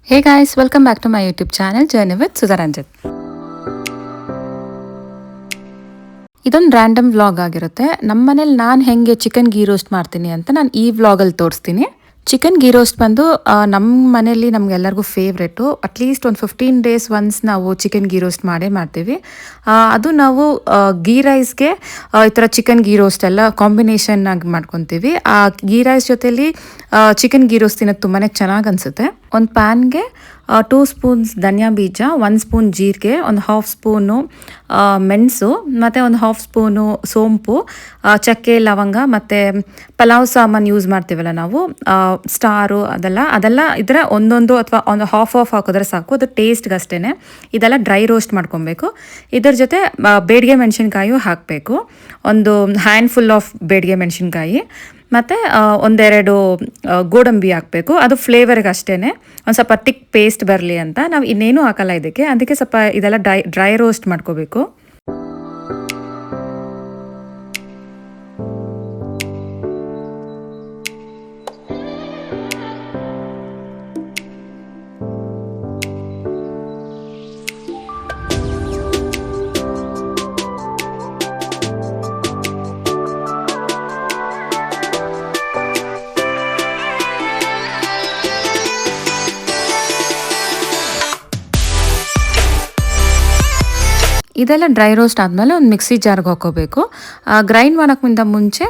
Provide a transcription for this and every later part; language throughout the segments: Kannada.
Hey guys, welcome back to my YouTube channel Journey with Sudharanjit. ಇದೊಂದು ರ್ಯಾಂಡಮ್ ವ್ಲಾಗ್ ಆಗಿರುತ್ತೆ. ನಮ್ಮ ಮನೇಲಿ ನಾನು ಹೆಂಗೆ ಚಿಕನ್ ಗೀ ರೋಸ್ಟ್ ಮಾಡ್ತೀನಿ ಅಂತ ನಾನು ಈ ವ್ಲಾಗಲ್ಲಿ ತೋರಿಸ್ತೀನಿ. ಚಿಕನ್ ಗೀ ರೋಸ್ಟ್ ಬಂದು ನಮ್ಮ ಮನೆಯಲ್ಲಿ ನಮಗೆಲ್ಲರಿಗೂ ಫೇವ್ರೇಟು. ಅಟ್ಲೀಸ್ಟ್ ಒಂದು 15 ಡೇಸ್ ಒನ್ಸ್ ನಾವು ಚಿಕನ್ ಗೀ ರೋಸ್ಟ್ ಮಾಡೇ ಮಾಡ್ತೀವಿ. ಅದು ನಾವು ಗೀ ರೈಸ್ಗೆ ಈ ಥರ ಚಿಕನ್ ಗೀ ರೋಸ್ಟ್ ಎಲ್ಲ ಕಾಂಬಿನೇಷನ್ ಆಗಿ ಮಾಡ್ಕೊತೀವಿ. ಆ ಗೀ ರೈಸ್ ಜೊತೆಲಿ ಚಿಕನ್ ಗೀ ರೋಸ್ಟ್ ತಿನ್ನೋದು ತುಂಬಾ ಚೆನ್ನಾಗಿ ಅನಿಸುತ್ತೆ. ಒಂದು ಪ್ಯಾನ್ಗೆ 2 ಸ್ಪೂನ್ಸ್ ಧನಿಯಾ ಬೀಜ, 1 ಸ್ಪೂನ್ ಜೀರಿಗೆ, ಒಂದು 1/2 ಸ್ಪೂನು ಮೆಣಸು, ಮತ್ತು ಒಂದು 1/2 ಸ್ಪೂನು ಸೋಂಪು, ಚಕ್ಕೆ, ಲವಂಗ ಮತ್ತು ಪಲಾವ್ ಸಾಮಾನು ಯೂಸ್ ಮಾಡ್ತೀವಲ್ಲ ನಾವು, ಸ್ಟಾರು ಅದೆಲ್ಲ ಇದರ ಒಂದೊಂದು ಅಥವಾ ಒಂದು ಹಾಫ್ ಹಾಕಿದ್ರೆ ಸಾಕು. ಅದು ಟೇಸ್ಟ್ಗೆ ಅಷ್ಟೇ. ಇದೆಲ್ಲ ಡ್ರೈ ರೋಸ್ಟ್ ಮಾಡ್ಕೊಬೇಕು. ಇದರ ಜೊತೆ ಬೇಡಿಗೆ ಮೆಣಸಿನ್ಕಾಯಿ ಹಾಕಬೇಕು. ಒಂದು ಹ್ಯಾಂಡ್ಫುಲ್ ಆಫ್ ಬೇಡಿಗೆ ಮೆಣಸಿನ್ಕಾಯಿ ಮತ್ತು ಒಂದೆರಡು ಗೋಡಂಬಿ ಹಾಕಬೇಕು. ಅದು ಫ್ಲೇವರ್ಗೆ ಅಷ್ಟೇ, ಒಂದು ಸ್ವಲ್ಪ ತಿಕ್ ಪೇಸ್ಟ್ ಬರಲಿ ಅಂತ. ನಾವು ಇನ್ನೇನು ಹಾಕಲ್ಲ ಅದಕ್ಕೆ ಸ್ವಲ್ಪ ಇದೆಲ್ಲ ಡ್ರೈ ರೋಸ್ಟ್ ಮಾಡ್ಕೋಬೇಕು. ಇದೆಲ್ಲ ಡ್ರೈ ರೋಸ್ಟ್ ಆದಮೇಲೆ ಒಂದು ಮಿಕ್ಸಿ ಜಾರ್ಗೆ ಹಾಕೋಬೇಕು. ಗ್ರೈಂಡ್ ಮಾಡೋಕ್ಕಿಂತ ಮುಂಚೆ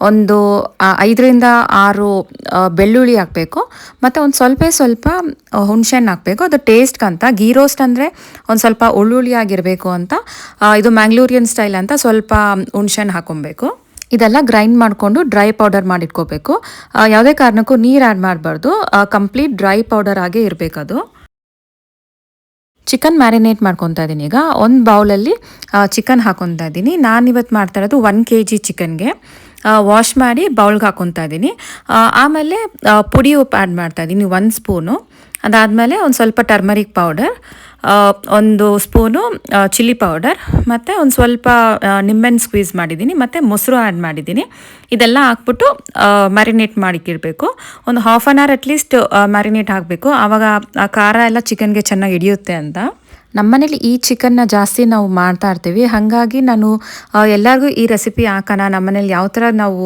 ಒಂದು 5ರಿಂದ 6 ಬೆಳ್ಳುಳ್ಳಿ ಹಾಕಬೇಕು. ಮತ್ತು ಒಂದು ಸ್ವಲ್ಪ ಹುಣಸೆಹಣ್ಣು ಹಾಕಬೇಕು. ಅದು ಟೇಸ್ಟ್ಗಂತ. ಗೀ ರೋಸ್ಟ್ ಅಂದರೆ ಒಂದು ಸ್ವಲ್ಪ ಹುಳುಳಿ ಆಗಿರಬೇಕು ಅಂತ, ಇದು ಮ್ಯಾಂಗ್ಳೂರಿಯನ್ ಸ್ಟೈಲ್ ಅಂತ ಸ್ವಲ್ಪ ಹುಣಸೆಹಣ್ಣು ಹಾಕೊಬೇಕು. ಇದೆಲ್ಲ ಗ್ರೈಂಡ್ ಮಾಡಿಕೊಂಡು ಡ್ರೈ ಪೌಡರ್ ಮಾಡಿಟ್ಕೋಬೇಕು. ಯಾವುದೇ ಕಾರಣಕ್ಕೂ ನೀರು ಆ್ಯಡ್ ಮಾಡಬಾರ್ದು. ಕಂಪ್ಲೀಟ್ ಡ್ರೈ ಪೌಡರ್ ಆಗೇ ಇರಬೇಕದು. ಚಿಕನ್ ಮ್ಯಾರಿನೇಟ್ ಮಾಡ್ಕೊತಾ ಇದ್ದೀನಿ. ಈಗ ಒಂದು ಬೌಲಲ್ಲಿ ಚಿಕನ್ ಹಾಕೊತಾ ಇದ್ದೀನಿ. ನಾನಿವತ್ತು ಮಾಡ್ತಾ ಇರೋದು 1 kg ಚಿಕನ್ಗೆ. ವಾಶ್ ಮಾಡಿ ಬೌಲ್ಗೆ ಹಾಕೊತಾ ಇದ್ದೀನಿ. ಆಮೇಲೆ ಪುಡಿ ಉಪ್ಪು ಆ್ಯಡ್ ಮಾಡ್ತಾ ಇದ್ದೀನಿ 1 ಸ್ಪೂನು. ಅದಾದಮೇಲೆ ಒಂದು ಸ್ವಲ್ಪ turmeric powder, 1 spoon chilli powder, ಮತ್ತು ಒಂದು ಸ್ವಲ್ಪ ನಿಂಬೆಹಣ್ಣು ಸ್ಕ್ವೀಸ್ ಮಾಡಿದ್ದೀನಿ, ಮತ್ತು ಮೊಸರು ಆ್ಯಡ್ ಮಾಡಿದ್ದೀನಿ. ಇದೆಲ್ಲ ಹಾಕ್ಬಿಟ್ಟು ಮ್ಯಾರಿನೇಟ್ ಮಾಡಿಕ್ಕಿರಬೇಕು. ಒಂದು half an hour at least marinate ಹಾಕಬೇಕು. ಆವಾಗ ಆ ಖಾರ ಎಲ್ಲ ಚಿಕನ್ಗೆ ಚೆನ್ನಾಗಿ ಹಿಡಿಯುತ್ತೆ ಅಂತ. ನಮ್ಮನೇಲಿ ಈ ಚಿಕನ್ನ ಜಾಸ್ತಿ ನಾವು ಮಾಡ್ತಾ ಇರ್ತೀವಿ. ಹಾಗಾಗಿ ನಾನು ಎಲ್ಲರಿಗೂ ಈ ರೆಸಿಪಿ ಹಾಕೋಣ, ನಮ್ಮನೇಲಿ ಯಾವ ಥರ ನಾವು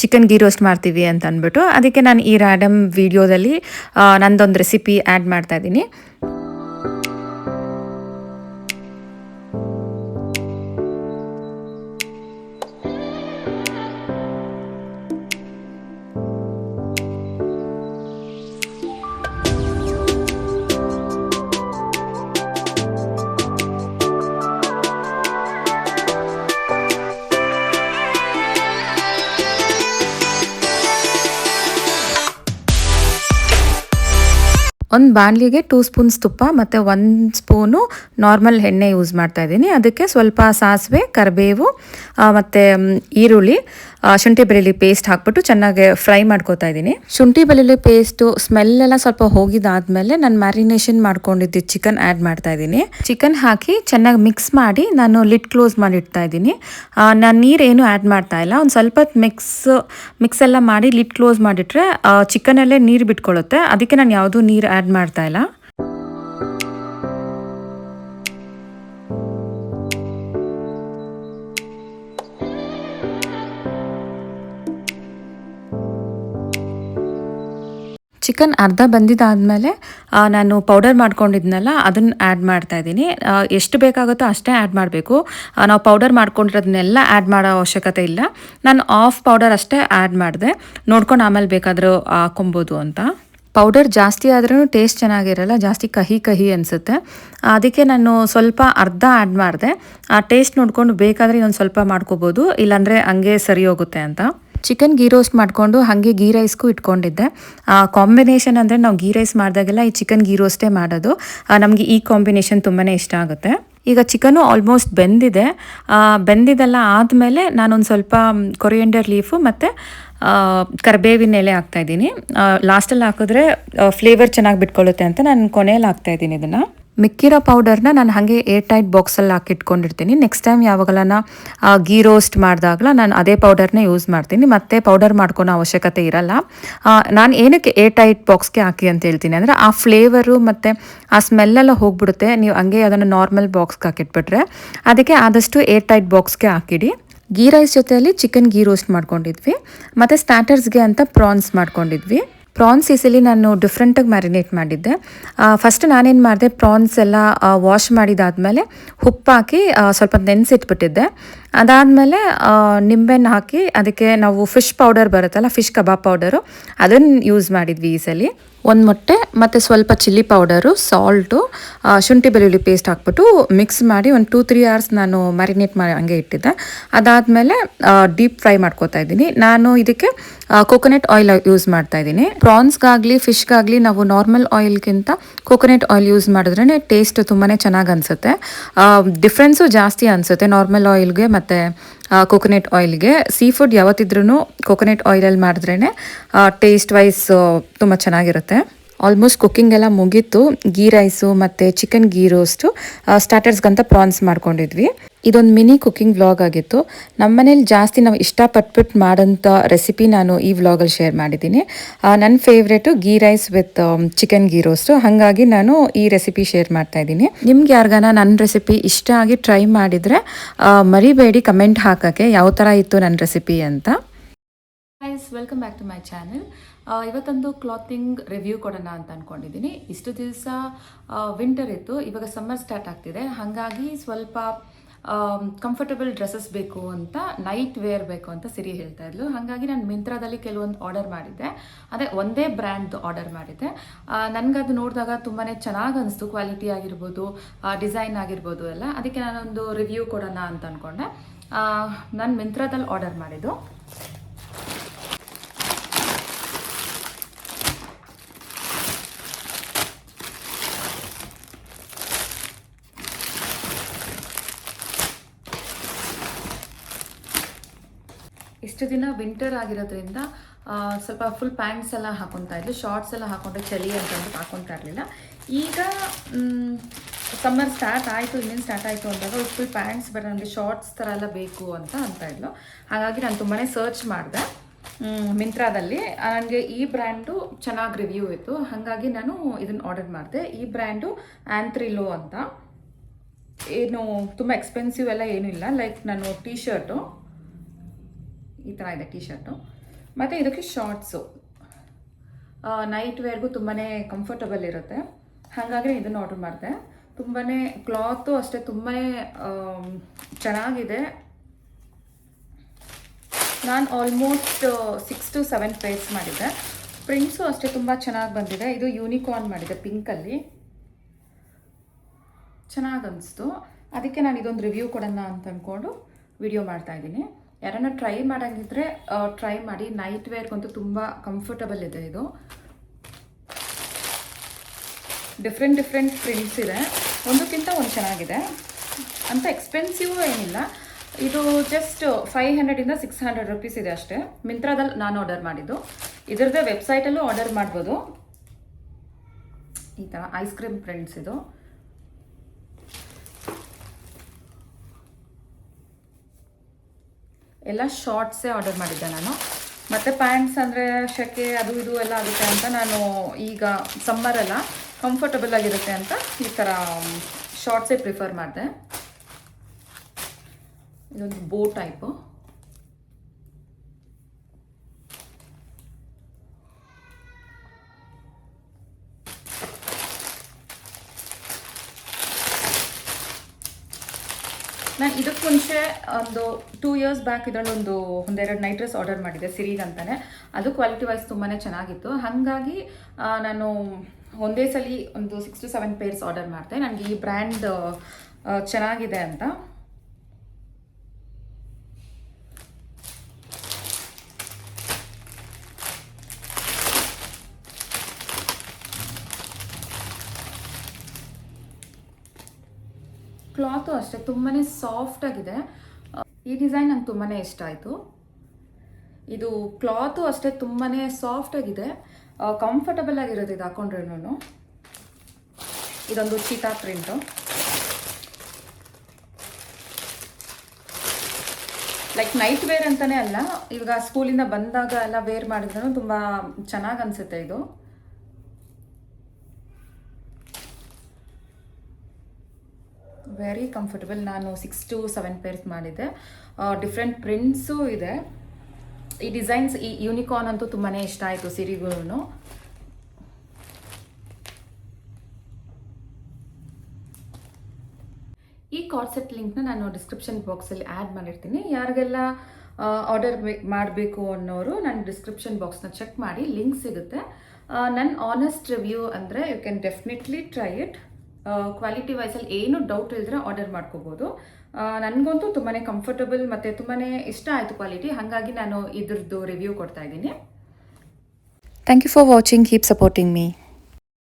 ಚಿಕನ್ ಗೀ ರೋಸ್ಟ್ ಮಾಡ್ತೀವಿ ಅಂತ ಅಂದ್ಬಿಟ್ಟು, ಅದಕ್ಕೆ ನಾನು ಈ ರ್ಯಾಂಡಮ್ ವಿಡಿಯೋದಲ್ಲಿ ನಂದೊಂದು ರೆಸಿಪಿ ಆ್ಯಡ್ ಮಾಡ್ತಾಯಿದ್ದೀನಿ. ಒಂದು ಬಾಣಲಿಗೆ 2 ಸ್ಪೂನ್ಸ್ ತುಪ್ಪ ಮತ್ತು 1 ಸ್ಪೂನು ನಾರ್ಮಲ್ ಎಣ್ಣೆ ಯೂಸ್ ಮಾಡ್ತಾ ಇದ್ದೀನಿ. ಅದಕ್ಕೆ ಸ್ವಲ್ಪ ಸಾಸಿವೆ, ಕರಿಬೇವು ಮತ್ತು ಈರುಳ್ಳಿ, ಶುಂಠಿ ಬೆಳ್ಳುಳ್ಳಿ ಪೇಸ್ಟ್ ಹಾಕ್ಬಿಟ್ಟು ಚೆನ್ನಾಗಿ ಫ್ರೈ ಮಾಡ್ಕೋತಾ ಇದ್ದೀನಿ. ಶುಂಠಿ ಬೆಳ್ಳುಳ್ಳಿ ಪೇಸ್ಟು ಸ್ಮೆಲ್ಲೆಲ್ಲ ಸ್ವಲ್ಪ ಹೋಗಿದ್ದಾದಮೇಲೆ ನಾನು ಮ್ಯಾರಿನೇಷನ್ ಮಾಡ್ಕೊಂಡಿದ್ದು ಚಿಕನ್ ಆ್ಯಡ್ ಮಾಡ್ತಾ ಇದ್ದೀನಿ. ಚಿಕನ್ ಹಾಕಿ ಚೆನ್ನಾಗಿ ಮಿಕ್ಸ್ ಮಾಡಿ ನಾನು ಲಿಡ್ ಕ್ಲೋಸ್ ಮಾಡಿ ಇಡ್ತಾ ಇದ್ದೀನಿ. ನಾನು ನೀರೇನು ಆ್ಯಡ್ ಮಾಡ್ತಾ ಇಲ್ಲ. ಒಂದು ಸ್ವಲ್ಪ ಮಿಕ್ಸ್ ಎಲ್ಲ ಮಾಡಿ ಲಿಡ್ ಕ್ಲೋಸ್ ಮಾಡಿಟ್ರೆ ಚಿಕನಲ್ಲೇ ನೀರು ಬಿಟ್ಕೊಳ್ಳುತ್ತೆ. ಅದಕ್ಕೆ ನಾನು ಯಾವುದೂ ನೀರು ಆ್ಯಡ್ ಮಾಡ್ತಾ ಇಲ್ಲ. ಚಿಕನ್ ಅರ್ಧ ಬಂದಿದ್ದಾದಮೇಲೆ ನಾನು ಪೌಡರ್ ಮಾಡ್ಕೊಂಡಿದ್ನಲ್ಲ ಅದನ್ನು ಆ್ಯಡ್ ಮಾಡ್ತಾ ಇದ್ದೀನಿ. ಎಷ್ಟು ಬೇಕಾಗುತ್ತೋ ಅಷ್ಟೇ ಆ್ಯಡ್ ಮಾಡಬೇಕು. ನಾವು ಪೌಡರ್ ಮಾಡ್ಕೊಂಡಿರೋದನ್ನೆಲ್ಲ ಆ್ಯಡ್ ಮಾಡೋ ಅವಶ್ಯಕತೆ ಇಲ್ಲ. ನಾನು ಆಫ್ ಪೌಡರ್ ಅಷ್ಟೇ ಆ್ಯಡ್ ಮಾಡಿದೆ. ನೋಡ್ಕೊಂಡು ಆಮೇಲೆ ಬೇಕಾದರೂ ಹಾಕೊಬೋದು ಅಂತ. ಪೌಡರ್ ಜಾಸ್ತಿ ಆದ್ರೂ ಟೇಸ್ಟ್ ಚೆನ್ನಾಗಿರಲ್ಲ, ಜಾಸ್ತಿ ಕಹಿ ಅನಿಸುತ್ತೆ. ಅದಕ್ಕೆ ನಾನು ಸ್ವಲ್ಪ ಅರ್ಧ ಆ್ಯಡ್ ಮಾಡಿದೆ. ಆ ಟೇಸ್ಟ್ ನೋಡಿಕೊಂಡು ಬೇಕಾದರೆ ಇನ್ನೊಂದು ಸ್ವಲ್ಪ ಮಾಡ್ಕೋಬೋದು, ಇಲ್ಲಾಂದರೆ ಹಂಗೆ ಸರಿ ಹೋಗುತ್ತೆ ಅಂತ. ಚಿಕನ್ ಗೀ ರೋಸ್ಟ್ ಮಾಡಿಕೊಂಡು ಹಾಗೆ ಗೀ ರೈಸ್ಗೂ ಇಟ್ಕೊಂಡಿದ್ದೆ. ಕಾಂಬಿನೇಷನ್ ಅಂದರೆ ನಾವು ಗೀ ರೈಸ್ ಮಾಡಿದಾಗೆಲ್ಲ ಈ ಚಿಕನ್ ಗೀ ರೋಸ್ಟೇ ಮಾಡೋದು. ನಮಗೆ ಈ ಕಾಂಬಿನೇಷನ್ ತುಂಬಾ ಇಷ್ಟ ಆಗುತ್ತೆ. ಈಗ ಚಿಕನು ಆಲ್ಮೋಸ್ಟ್ ಬೆಂದಿದ್ದೆಲ್ಲ ಆದಮೇಲೆ ನಾನೊಂದು ಸ್ವಲ್ಪ ಕೊರಿಯಂಡರ್ ಲೀಫು ಮತ್ತು ಕರಿಬೇವಿನ ಎಲೆ ಹಾಕ್ತಾಯಿದ್ದೀನಿ. ಲಾಸ್ಟಲ್ಲಿ ಹಾಕಿದ್ರೆ ಫ್ಲೇವರ್ ಚೆನ್ನಾಗಿ ಬಿಟ್ಕೊಳ್ಳುತ್ತೆ ಅಂತ ನಾನು ಕೊನೆಯಲ್ಲಿ ಹಾಕ್ತಾಯಿದ್ದೀನಿ ಇದನ್ನು. ಮಿಕ್ಕಿರೋ ಪೌಡರ್ನ ನಾನು ಹಾಗೆ ಏರ್ ಟೈಟ್ ಬಾಕ್ಸಲ್ಲಿ ಹಾಕಿಟ್ಕೊಂಡಿರ್ತೀನಿ. ನೆಕ್ಸ್ಟ್ ಟೈಮ್ ಯಾವಾಗಲನ ಗೀ ರೋಸ್ಟ್ ಮಾಡಿದಾಗಲ ನಾನು ಅದೇ ಪೌಡರ್ನೇ ಯೂಸ್ ಮಾಡ್ತೀನಿ, ಮತ್ತೆ ಪೌಡರ್ ಮಾಡ್ಕೊಳೋ ಅವಶ್ಯಕತೆ ಇರಲ್ಲ. ನಾನು ಏನಕ್ಕೆ ಏರ್ ಟೈಟ್ ಬಾಕ್ಸ್ಗೆ ಹಾಕಿ ಅಂತ ಹೇಳ್ತೀನಿ ಅಂದರೆ ಆ ಫ್ಲೇವರು ಮತ್ತು ಆ ಸ್ಮೆಲ್ಲೆಲ್ಲ ಹೋಗ್ಬಿಡುತ್ತೆ ನೀವು ಹಂಗೆ ಅದನ್ನು ನಾರ್ಮಲ್ ಬಾಕ್ಸ್ಗೆ ಹಾಕಿಟ್ಬಿಟ್ರೆ. ಅದಕ್ಕೆ ಆದಷ್ಟು ಏರ್ ಟೈಟ್ ಬಾಕ್ಸ್ಗೆ ಹಾಕಿಡಿ. ಗೀ ರೈಸ್ ಜೊತೆಯಲ್ಲಿ ಚಿಕನ್ ಗೀ ರೋಸ್ಟ್ ಮಾಡ್ಕೊಂಡಿದ್ವಿ, ಮತ್ತು ಸ್ಟಾರ್ಟರ್ಸ್ಗೆ ಅಂತ ಪ್ರಾನ್ಸ್ ಮಾಡ್ಕೊಂಡಿದ್ವಿ. ಪ್ರಾನ್ಸ್ ಈ ಸಲ ನಾನು ಡಿಫ್ರೆಂಟಾಗಿ ಮ್ಯಾರಿನೇಟ್ ಮಾಡಿದ್ದೆ. ಫಸ್ಟ್ ನಾನೇನು ಮಾಡಿದೆ, ಪ್ರಾನ್ಸ್ ಎಲ್ಲ ವಾಶ್ ಮಾಡಿದಾದಮೇಲೆ ಉಪ್ಪಾಕಿ ಸ್ವಲ್ಪ ನೆನೆಸಿಟ್ಬಿಟ್ಟಿದ್ದೆ. ಅದಾದಮೇಲೆ ನಿಂಬೆಹಣ್ಣು ಹಾಕಿ ಅದಕ್ಕೆ ನಾವು ಫಿಶ್ ಪೌಡರ್ ಬರುತ್ತಲ್ಲ, ಫಿಶ್ ಕಬಾಬ್ ಪೌಡರು, ಅದನ್ನು ಯೂಸ್ ಮಾಡಿದ್ವಿ ಈ ಸಲ. ಒಂದು ಮೊಟ್ಟೆ ಮತ್ತು ಸ್ವಲ್ಪ ಚಿಲ್ಲಿ ಪೌಡರು, ಸಾಲ್ಟು, ಶುಂಠಿ ಬೆಳ್ಳುಳ್ಳಿ ಪೇಸ್ಟ್ ಹಾಕ್ಬಿಟ್ಟು ಮಿಕ್ಸ್ ಮಾಡಿ ಒಂದು 2-3 ಅವರ್ಸ್ ನಾನು ಮ್ಯಾರಿನೇಟ್ ಮಾಡಿ ಹಂಗೆ ಇಟ್ಟಿದ್ದೆ. ಅದಾದಮೇಲೆ ಡೀಪ್ ಫ್ರೈ ಮಾಡ್ಕೋತಾ ಇದ್ದೀನಿ. ನಾನು ಇದಕ್ಕೆ ಕೋಕೋನಟ್ ಆಯಿಲ್ ಯೂಸ್ ಮಾಡ್ತಾ ಇದ್ದೀನಿ. ಪ್ರಾನ್ಸ್ಗಾಗಲಿ ಫಿಶ್ಗಾಗಲಿ ನಾವು ನಾರ್ಮಲ್ ಆಯಿಲ್ಗಿಂತ ಕೋಕೋನಟ್ ಆಯಿಲ್ ಯೂಸ್ ಮಾಡಿದ್ರೇ ಟೇಸ್ಟ್ ತುಂಬಾ ಚೆನ್ನಾಗಿ ಅನಿಸುತ್ತೆ. ಡಿಫ್ರೆನ್ಸು ಜಾಸ್ತಿ ಅನಿಸುತ್ತೆ ನಾರ್ಮಲ್ ಆಯಿಲ್ಗೆ ಮತ್ತು ಕೋಕೋನಟ್ ಆಯಿಲ್ಗೆ. ಸೀ ಫುಡ್ ಯಾವತ್ತಿದ್ರೂ ಕೋಕೋನಟ್ ಆಯಿಲಲ್ಲಿ ಮಾಡಿದ್ರೇ ಟೇಸ್ಟ್ ವೈಸ್ ತುಂಬ ಚೆನ್ನಾಗಿರುತ್ತೆ. ಆಲ್ಮೋಸ್ಟ್ ಕುಕ್ಕಿಂಗ್ ಎಲ್ಲ ಮುಗೀತು. ಗೀ ರೈಸು ಮತ್ತು ಚಿಕನ್ ಗೀ ರೋಸ್ಟು, ಸ್ಟಾರ್ಟರ್ಸ್ಗಂತ ಪ್ರಾನ್ಸ್ ಮಾಡ್ಕೊಂಡಿದ್ವಿ. ಇದೊಂದು ಮಿನಿ ಕುಕ್ಕಿಂಗ್ ವ್ಲಾಗ್ ಆಗಿತ್ತು. ನಮ್ಮ ಮನೇಲಿ ಜಾಸ್ತಿ ನಾವು ಇಷ್ಟಪಟ್ಬಿಟ್ಟು ಮಾಡೋಂಥ ರೆಸಿಪಿ ನಾನು ಈ ವ್ಲಾಗಲ್ಲಿ ಶೇರ್ ಮಾಡಿದ್ದೀನಿ. ನನ್ನ favourite ghee rice with chicken ghee roast, ಹಾಗಾಗಿ ನಾನು ಈ ರೆಸಿಪಿ ಶೇರ್ ಮಾಡ್ತಾ ಇದ್ದೀನಿ. ನಿಮ್ಗೆ ಯಾರಿಗಾನ ನನ್ನ ರೆಸಿಪಿ ಇಷ್ಟ ಆಗಿ ಟ್ರೈ ಮಾಡಿದರೆ ಮರಿಬೇಡಿ ಕಮೆಂಟ್ ಹಾಕೋಕ್ಕೆ ಯಾವ ಥರ ಇತ್ತು ನನ್ನ ರೆಸಿಪಿ ಅಂತ. Guys, welcome back to my channel. ಇವತ್ತೊಂದು ಕ್ಲಾತಿಂಗ್ ರಿವ್ಯೂ ಕೊಡೋಣ ಅಂತ ಅಂದ್ಕೊಂಡಿದ್ದೀನಿ. ಇಷ್ಟು ದಿವಸ ವಿಂಟರ್ ಇತ್ತು, ಇವಾಗ ಸಮ್ಮರ್ ಸ್ಟಾರ್ಟ್ ಆಗ್ತಿದೆ, ಹಾಗಾಗಿ ಸ್ವಲ್ಪ ಕಂಫರ್ಟಬಲ್ ಡ್ರೆಸ್ಸಸ್ ಬೇಕು ಅಂತ, ನೈಟ್ ವೇರ್ ಬೇಕು ಅಂತ ಸಿರಿ ಹೇಳ್ತಾ ಇದ್ಲು. ಹಾಗಾಗಿ ನಾನು ಮಿಂತ್ರಾದಲ್ಲಿ ಕೆಲವೊಂದು ಆರ್ಡರ್ ಮಾಡಿದ್ದೆ. ಅದೇ ಒಂದೇ ಬ್ರ್ಯಾಂಡ್ ಆರ್ಡರ್ ಮಾಡಿದ್ದೆ. ನನಗದು ನೋಡಿದಾಗ ತುಂಬಾ ಚೆನ್ನಾಗಿ ಅನಿಸ್ತು, ಕ್ವಾಲಿಟಿ ಆಗಿರ್ಬೋದು, ಡಿಸೈನ್ ಆಗಿರ್ಬೋದು ಎಲ್ಲ. ಅದಕ್ಕೆ ನಾನೊಂದು ರಿವ್ಯೂ ಕೊಡೋಣ ಅಂತ ಅಂದ್ಕೊಂಡೆ. ನಾನು ಮಿಂತ್ರಾದಲ್ಲಿ ಆರ್ಡರ್ ಮಾಡಿದ್ದು. ಇಷ್ಟು ದಿನ ವಿಂಟರ್ ಆಗಿರೋದ್ರಿಂದ ಸ್ವಲ್ಪ ಫುಲ್ ಪ್ಯಾಂಟ್ಸ್ ಎಲ್ಲ ಹಾಕೊತಾ ಇದ್ಲು, ಶಾರ್ಟ್ಸ್ ಎಲ್ಲ ಹಾಕೊಂಡ್ರೆ ಚಳಿ ಅಂತ ಅಂದ್ಬಿಟ್ಟು ಹಾಕೊತಾ ಇರಲಿಲ್ಲ. ಈಗ ಸಮ್ಮರ್ ಸ್ಟಾರ್ಟ್ ಆಯಿತು, ಇನ್ನೇನು ಸ್ಟಾರ್ಟ್ ಆಯಿತು ಅಂದಾಗ ಫುಲ್ ಪ್ಯಾಂಟ್ಸ್ ಬೇಡ, ನನಗೆ ಶಾರ್ಟ್ಸ್ ಥರ ಎಲ್ಲ ಬೇಕು ಅಂತ ಇದ್ಲು. ಹಾಗಾಗಿ ನಾನು ತುಂಬಾ ಸರ್ಚ್ ಮಾಡಿದೆ ಮಿಂತ್ರಾದಲ್ಲಿ. ನನಗೆ ಈ ಬ್ರ್ಯಾಂಡು ಚೆನ್ನಾಗಿ ರಿವ್ಯೂ ಇತ್ತು, ಹಾಗಾಗಿ ನಾನು ಇದನ್ನು ಆರ್ಡರ್ ಮಾಡಿದೆ. ಈ ಬ್ರ್ಯಾಂಡು ಆ್ಯಂಥ್ರಿಲೋ ಅಂತ. ಏನು ತುಂಬ ಎಕ್ಸ್ಪೆನ್ಸಿವ್ ಎಲ್ಲ ಏನೂ ಇಲ್ಲ. ಲೈಕ್ ನಾನು ಟೀ ಶರ್ಟು ಈ ಥರ ಇದೆ, ಟೀ ಶರ್ಟು, ಮತ್ತು ಇದಕ್ಕೆ ಶಾರ್ಟ್ಸು ನೈಟ್ ವೇರ್ಗೂ ತುಂಬಾ ಕಂಫರ್ಟಬಲ್ ಇರುತ್ತೆ. ಹಾಗಾಗಿ ಇದನ್ನು ಆರ್ಡರ್ ಮಾಡಿದೆ. ತುಂಬಾ ಕ್ಲಾತು ಅಷ್ಟೇ ತುಂಬಾ ಚೆನ್ನಾಗಿದೆ. ನಾನು ಆಲ್ಮೋಸ್ಟ್ 6 to 7 ಪೇರ್ಸ್ ಮಾಡಿದ್ದೆ. ಪ್ರಿಂಟ್ಸು ಅಷ್ಟೇ ತುಂಬ ಚೆನ್ನಾಗಿ ಬಂದಿದೆ. ಇದು ಯೂನಿಕಾರ್ನ್ ಮಾಡಿದೆ ಪಿಂಕಲ್ಲಿ, ಚೆನ್ನಾಗಿ ಅನಿಸ್ತು. ಅದಕ್ಕೆ ನಾನು ಇದೊಂದು ರಿವ್ಯೂ ಕೊಡೋಣ ಅಂತ ಅಂದ್ಕೊಂಡು ವಿಡಿಯೋ ಮಾಡ್ತಾಯಿದ್ದೀನಿ. ಯಾರನ್ನ ಟ್ರೈ ಮಾಡೋಂಗಿದ್ರೆ ಟ್ರೈ ಮಾಡಿ. ನೈಟ್ ವೇರ್ಗಂತೂ ತುಂಬ ಕಂಫರ್ಟಬಲ್ ಇದೆ. ಇದು ಡಿಫ್ರೆಂಟ್ ಪ್ರಿಂಟ್ಸ್ ಇದೆ, ಒಂದಕ್ಕಿಂತ ಒಂದು ಚೆನ್ನಾಗಿದೆ. ಅಂತ ಎಕ್ಸ್ಪೆನ್ಸಿವ್ ಏನಿಲ್ಲ. ಇದು ಜಸ್ಟ್ 500 to 600 rupees ಇದೆ ಅಷ್ಟೇ. ಮಿಂತ್ರಾದಲ್ಲಿ ನಾನು ಆರ್ಡರ್ ಮಾಡಿದ್ದು. ಇದರದ್ದೇ ವೆಬ್ಸೈಟಲ್ಲೂ ಆರ್ಡರ್ ಮಾಡ್ಬೋದು. ಈ ಥರ ಐಸ್ ಕ್ರೀಮ್ ಪ್ರಿಂಟ್ಸ್ ಇದು. ಎಲ್ಲ ಶಾರ್ಟ್ಸೇ ಆರ್ಡರ್ ಮಾಡಿದ್ದೆ ನಾನು. ಮತ್ತು ಪ್ಯಾಂಟ್ಸ್ ಅಂದರೆ ಶೆಕೆ ಅದು ಇದು ಎಲ್ಲ ಆಗುತ್ತೆ ಅಂತ ನಾನು ಈಗ ಸಮ್ಮರೆಲ್ಲ ಕಂಫರ್ಟಬಲ್ ಆಗಿರುತ್ತೆ ಅಂತ ಈ ಥರ ಶಾರ್ಟ್ಸೇ ಪ್ರಿಫರ್ ಮಾಡಿದೆ. ಇದೊಂದು ಬೋ ಟೈಪು. ನಾನು ಇದಕ್ಕೆ ಮುಂಚೆ ಒಂದು 2 years ಬ್ಯಾಕ್ ಇದರಲ್ಲೊಂದು ಒಂದೆರಡು ನೈಟ್ ಡ್ರೆಸ್ ಆರ್ಡರ್ ಮಾಡಿದ್ದೆ ಸಿರಿಗಂತಾನೆ. ಅದು ಕ್ವಾಲಿಟಿ ವೈಸ್ ತುಂಬಾ ಚೆನ್ನಾಗಿತ್ತು. ಹಾಗಾಗಿ ನಾನು ಒಂದೇ ಸಲ ಒಂದು 6 to 7 ಪೇರ್ಸ್ ಆರ್ಡರ್ ಮಾಡಿದೆ. ನನಗೆ ಈ ಬ್ರ್ಯಾಂಡ್ ಚೆನ್ನಾಗಿದೆ ಅಂತ. ಕ್ಲಾತು ಅಷ್ಟೇ ತುಂಬಾ ಸಾಫ್ಟಾಗಿದೆ. ಈ ಡಿಸೈನ್ ನಂಗೆ ತುಂಬಾ ಇಷ್ಟ ಆಯಿತು. ಇದು ಕ್ಲಾತು ಅಷ್ಟೇ ತುಂಬಾ ಸಾಫ್ಟಾಗಿದೆ, ಕಂಫರ್ಟಬಲ್ ಆಗಿರುತ್ತೆ ಇದು ಹಾಕೊಂಡ್ರೂ. ಇದೊಂದು cheetah print. Like night wear ಅಂತಲೇ ಅಲ್ಲ, ಇವಾಗ ಸ್ಕೂಲಿಂದ ಬಂದಾಗ ಎಲ್ಲ ವೇರ್ ಮಾಡಿದ್ರೂ ತುಂಬ ಚೆನ್ನಾಗಿ ಅನಿಸುತ್ತೆ ಇದು. Very comfortable. ನಾನು 6 to 7 ಪೇರ್ಸ್ ಮಾಡಿದ್ದೆ. ಡಿಫ್ರೆಂಟ್ ಪ್ರಿಂಟ್ಸು ಇದೆ. ಈ ಡಿಸೈನ್ಸ್, ಈ ಯೂನಿಕಾರ್ನ್ ಅಂತೂ ತುಂಬಾ ಇಷ್ಟ ಆಯಿತು ಸೀರೆಗೂ. ಈ ಕಾರ್ಸೆಟ್ ಲಿಂಕ್ನ ನಾನು ಡಿಸ್ಕ್ರಿಪ್ಷನ್ ಬಾಕ್ಸಲ್ಲಿ ಆ್ಯಡ್ ಮಾಡಿರ್ತೀನಿ. ಯಾರಿಗೆಲ್ಲ ಆರ್ಡರ್ ಮಾಡಬೇಕು ಅನ್ನೋರು ನನ್ನ ಡಿಸ್ಕ್ರಿಪ್ಷನ್ ಬಾಕ್ಸ್ನ ಚೆಕ್ ಮಾಡಿ, ಲಿಂಕ್ ಸಿಗುತ್ತೆ. ನನ್ನ ಆನೆಸ್ಟ್ ರಿವ್ಯೂ ಅಂದರೆ you can definitely try it. Quality ವೈಸಲ್ಲಿ ಏನು ಡೌಟ್ ಇಲ್ಲದ್ರೆ ಆರ್ಡರ್ ಮಾಡ್ಕೋಬೋದು. ನನಗಂತೂ ತುಂಬಾ ಕಂಫರ್ಟಬಲ್ ಮತ್ತು ತುಂಬಾ ಇಷ್ಟ ಆಯಿತು ಕ್ವಾಲಿಟಿ, ಹಾಗಾಗಿ ನಾನು ಇದ್ರದ್ದು ರಿವ್ಯೂ ಕೊಡ್ತಾ ಇದ್ದೀನಿ. Thank you for watching. Keep supporting me.